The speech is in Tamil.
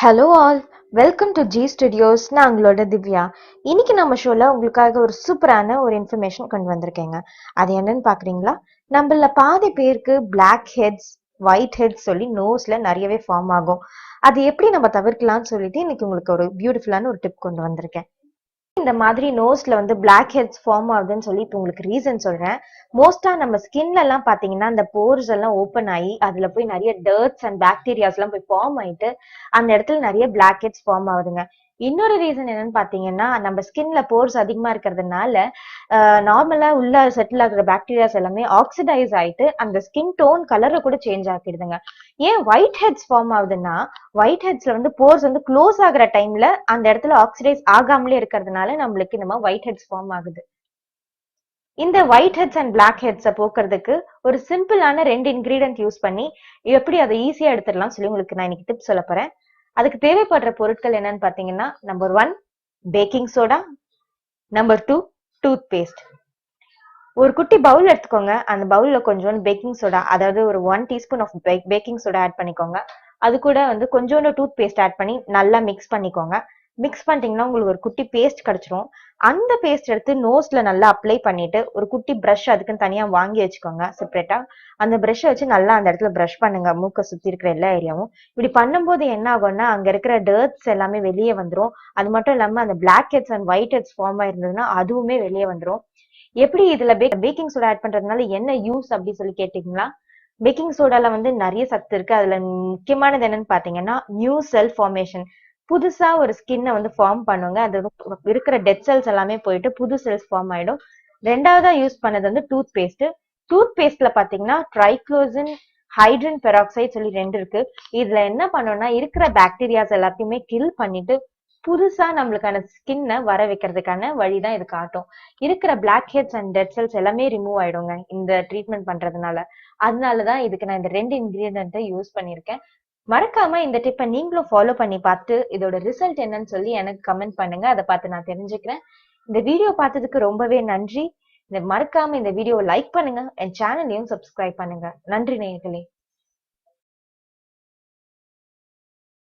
Hello all, welcome to G studios. நான் உங்களோட திவ்யா. இன்னைக்கு நம்ம ஷோல உங்களுக்காக ஒரு சூப்பரான ஒரு இன்ஃபர்மேஷன் கொண்டு வந்திருக்கேங்க. அது என்னன்னு பாக்குறீங்களா? நம்மள பாதி பேருக்கு பிளாக் ஹெட்ஸ், ஒயிட் ஹெட்ஸ் சொல்லி நோஸ்ல நிறையவே ஃபார்ம் ஆகும். அது எப்படி நம்ம தவிர்க்கலாம்னு சொல்லிட்டு இன்னைக்கு உங்களுக்கு ஒரு பியூட்டிஃபுல்லான ஒரு டிப் கொண்டு வந்திருக்கேன். இந்த மாதிரி நோஸ்ல பிளாக் ஹெட்ஸ் ஃபார்ம் ஆகுதுன்னு சொல்லி இப்போ உங்களுக்கு ரீசன் சொல்றேன். மோஸ்டா நம்ம ஸ்கின்ல எல்லாம் பாத்தீங்கன்னா அந்த போர்ஸ் எல்லாம் ஓப்பன் ஆகி அதுல போய் நிறைய டர்ட்ஸ் அண்ட் பாக்டீரியாஸ் எல்லாம் போய் ஃபார்ம் ஆயிட்டு அந்த இடத்துல நிறைய பிளாக் ஹெட்ஸ் ஃபார்ம் ஆகுதுங்க. இன்னொரு ரீசன் என்னன்னு பாத்தீங்கன்னா, நம்ம ஸ்கின்ல போர்ஸ் அதிகமா இருக்கிறதுனால நார்மலா உள்ள செட்டில் ஆகுற பாக்டீரியாஸ் எல்லாமே ஆக்சிடைஸ் ஆயிட்டு அந்த ஸ்கின் டோன் கலரை கூட சேஞ்ச் ஆக்கிடுதுங்க. ஏன் ஒயிட் ஹெட்ஸ் ஃபார்ம் ஆகுதுன்னா, ஒயிட் ஹெட்ஸ்ல போர்ஸ் க்ளோஸ் ஆகுற டைம்ல அந்த இடத்துல ஆக்சிடைஸ் ஆகாமலே இருக்கிறதுனால நம்மளுக்கு இந்த மாதிரி ஒயிட் ஹெட்ஸ் ஃபார்ம் ஆகுது. இந்த ஒயிட் ஹெட்ஸ் அண்ட் பிளாக் ஹெட்ஸை போக்குறதுக்கு ஒரு சிம்பிளான 2 இன்கிரீடியன்ட் யூஸ் பண்ணி எப்படி அதை ஈஸியா எடுத்துடலாம் சொல்லி உங்களுக்கு நான் இன்னைக்கு டிப்ஸ் சொல்ல போறேன். அதுக்கு தேவைப்படுற பொருட்கள் என்னன்னு பாத்தீங்கன்னா, number 1 baking soda, number 2 toothpaste. ஒரு குட்டி பவுல் எடுத்துக்கோங்க. அந்த பவுல்ல கொஞ்சோண்டு பேக்கிங் சோடா, அதாவது ஒரு 1 teaspoon of baking soda add பண்ணிக்கோங்க. அது கூட கொஞ்சோண்டு டூத் பேஸ்ட் ஆட் பண்ணி நல்லா மிக்ஸ் பண்ணிக்கோங்க. மிக்ஸ் பண்ணிட்டீங்கன்னா உங்களுக்கு ஒரு குட்டி பேஸ்ட் கிடைச்சிரும். அந்த பேஸ்ட் எடுத்து நோஸ்ல நல்லா அப்ளை பண்ணிட்டு ஒரு குட்டி பிரஷ் அதுக்குன்னு தனியா வாங்கி வச்சுக்கோங்க செப்பரேட்டா. அந்த பிரஷ்ஷை வச்சு நல்லா அந்த இடத்துல பிரஷ் பண்ணுங்க, மூக்க சுத்தி இருக்கிற எல்லா ஏரியாவும். இப்படி பண்ணும்போது என்ன ஆகும்னா, அங்க இருக்கிற டர்ட்ஸ் எல்லாமே வெளியே வந்துரும். அது மட்டும் இல்லாம அந்த black heads and white heads form ஆயிருந்ததுன்னா அதுவுமே வெளியே வந்துரும். எப்படி இதுல பேக்கிங் சோடா ஆட் பண்றதுனால என்ன யூஸ் அப்படி சொல்லி கேட்டீங்களா? பேக்கிங் சோடால நிறைய சத்து இருக்கு. அதுல முக்கியமானது என்னன்னு பாத்தீங்கன்னா, நியூ செல் ஃபார்மேஷன். புதுசா ஒரு ஸ்கின்னை ஃபார்ம் பண்ணுங்க. அது இருக்கிற டெட் செல்ஸ் எல்லாமே போயிட்டு புது செல்ஸ் ஃபார்ம் ஆயிடும். ரெண்டாவதா யூஸ் பண்ணது டூத் பேஸ்ட். டூத் பேஸ்ட்ல பாத்தீங்கன்னா ட்ரைக்ளோசின், ஹைட்ரன் பெராக்சைடு சொல்லி 2 இருக்கு. இதுல என்ன பண்ணோம்னா இருக்கிற பாக்டீரியாஸ் எல்லாத்தையுமே கில் பண்ணிட்டு புதுசா நம்மளுக்கான ஸ்கின்னை வர வைக்கிறதுக்கான வழிதான் இது காட்டும். இருக்கிற black heads and dead cells எல்லாமே ரிமூவ் ஆயிடுங்க இந்த ட்ரீட்மெண்ட் பண்றதுனால. அதனாலதான் இதுக்கு நான் இந்த 2 இன்கிரீடியன்ட்டை யூஸ் பண்ணிருக்கேன். மறக்காம இந்த டிப்பை நீங்களும் ஃபாலோ பண்ணி பார்த்து இதோட ரிசல்ட் என்னன்னு சொல்லி எனக்கு கமெண்ட் பண்ணுங்க. அதை பார்த்து நான் தெரிஞ்சுக்கிறேன். இந்த வீடியோ பார்த்ததுக்கு ரொம்பவே நன்றி. மறக்காம இந்த வீடியோவை லைக் பண்ணுங்க, என் சேனலையும் சப்ஸ்கிரைப் பண்ணுங்க. நன்றி நேயர்களே.